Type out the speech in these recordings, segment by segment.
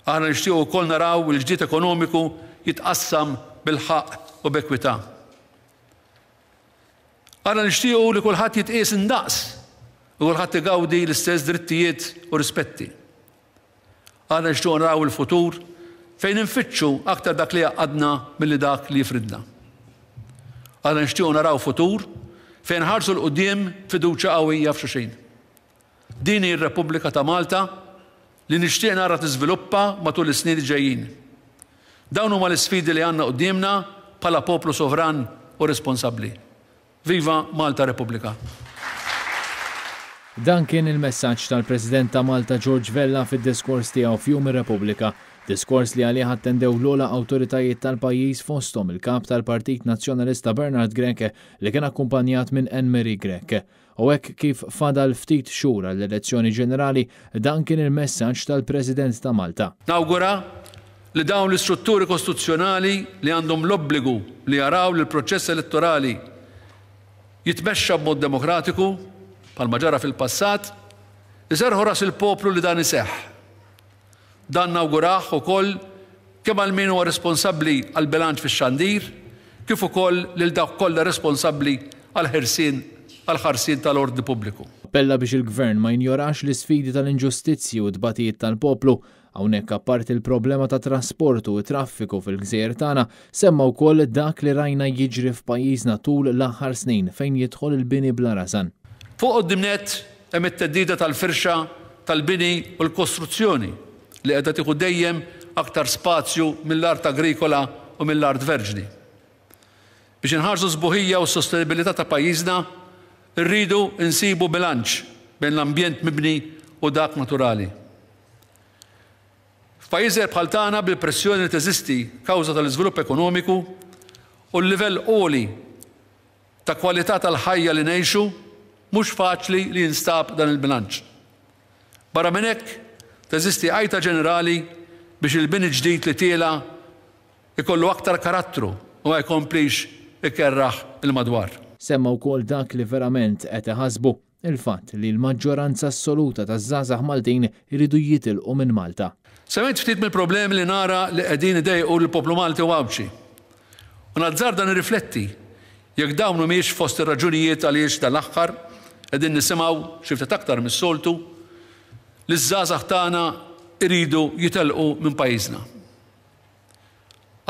Aħna nixtiequ wkoll naraw il-ġdid ekonomiku jitqassam bil-ħaqq u b'ekwità. Aħna nixtiequ li kulħadd jitqies indaqs u kulħadd igawdi l-istess drittijiet u rispetti. Aħna nixtiequ naraw il-futur fejn infittxu aktar dak li jgħaqqadna milli dak li jifridna. Aħna nixtiequ naraw futur fejn ħarsu l-qudiem fiduċja qawwija f'xulxin. Din hi r-Repubblika ta' Malta li nixtieq nara tiżviluppa matul is-snin ġejjin. Dawn huma l-isfidi li għandna qudiemna bħala poplu sovran u responsabbli. Viva Malta Repubblika! Dan kien il-messaġġ tal-President ta' Malta George Vella fid-diskors tiegħu f'Jum ir-Repubblika. Diskors li għalih attendew l-ogħla awtoritajiet tal-pajjiż fosthom il-kap tal-Partit Nazzjonalista Bernard Greke li kien akkumpanjat minn Mary Greke. U hekk kif fadal ftit xhur għall-elezzjoni ġenerali, dan kien il-messaġġ tal-President ta' Malta. Nawgura li dawn l-istrutturi kostituzzjonali li għandhom l-obbligu li jaraw li l-proċess elettorali jitmexxa b'mod demokratiku bħalma ġara fil-passat, iserħu ras il-poplu li dan iseħħ. Dan nawgurah ukoll kemm għal min huwa responsabbli għal bilanċ fix-xandir, kif ukoll lil dawk kollha responsabbli għal ħarsien tal-ordni pubbliku. Appella biex il-Gvern ma jinjorax l-isfidi tal-inġustizzji u d-batijiet tal-poplu, hawnhekk apparti il-problema ta' trasportu u traffiku fil-gżejjer tagħna, semma wkoll dak li rajna jiġri f'pajjiżna tul l-aħħar snin fejn jidħol il-bini bla rasan. Fuq qudiemnet hemm it-theddida tal-firxa tal-bini u l-kostruzzjoni li qiegħda tieħu dejjem aktar spazju mill-art agrikola u mill-art verġni. Biex inħarsu sbuħija u s-sostenibilità ta' pajjiżna, irridu insibu bilanċ bejn l-ambjent mibni u dak naturali. F'pajjiżer bħal tagħna bil-pressjoni li teżisti kawża tal-iżvilupp ekonomiku u l-livell għoli ta' kwalità tal-ħajja li ngħixu mhux faċli li jinstab dan il-bilanċ. Barra minn hekk teżisti għajta ġenerali biex il-bini ġdid li tiela ikollu aktar karattru u ma jkomplix ikerraħ il-madwar. Semma wkoll dak li verament qed iħassbu il-fatt li l-maġġoranza assoluta taż-żgħażagħ Maltin iridu jitilqu minn Malta. Semmejt ftit mill-problemi li nara li qegħdin idejqu lill-poplu Malti u għawċi. U nazzar dan irrifletti jekk dawn mhumiex fost ir-raġunijiet għaliex tal-aħħar qegħdin nisimgħu xi ftit aktar mis-soltu li ż-żgħażagħ tagħna iridu jitelqu minn pajjiżna.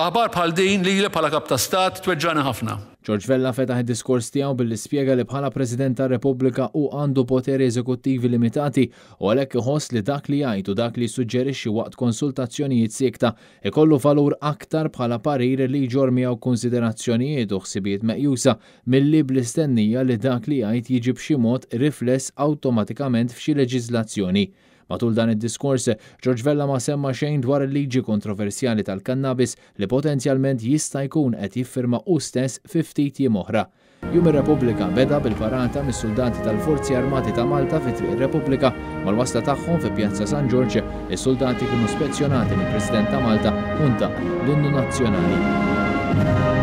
Aħbar bħal din li bħala kap ta' stat tweġġani ħafna. George Vella fetaħ id-diskors tiegħu billi spjega li bħala President tar-Repubblika hu għandu poteri eżekuttivi limitati u għalhekk iħoss li dak li jgħid u dak li jsuġġerixxi waqt konsultazzjonijiet siekta ikollu valur aktar bħala parir li jġor miegħu konsiderazzjonijiet u ħsibiet meqjusa milli bl-istennija li dak li jgħid jiġi b'xi mod rifless awtomatikament f'xi leġiżlazzjoni. Matul dan id-diskors, George Vella ma semma xejn dwar il-liġi kontroversjali tal-kannabis li potenzjalment jista' jkun qed jiffirma hu stess fi ftit jiem oħra. Jum ir-Repubblika beda bil-parata mis-soldati tal-Forzi Armati ta' Malta fi triq ir-Repubblika mal-wasla tagħhom fi Pjazza San George, is-soldati kienu spezzjonati mill-President ta' Malta u ntaq l-innu nazzjonali.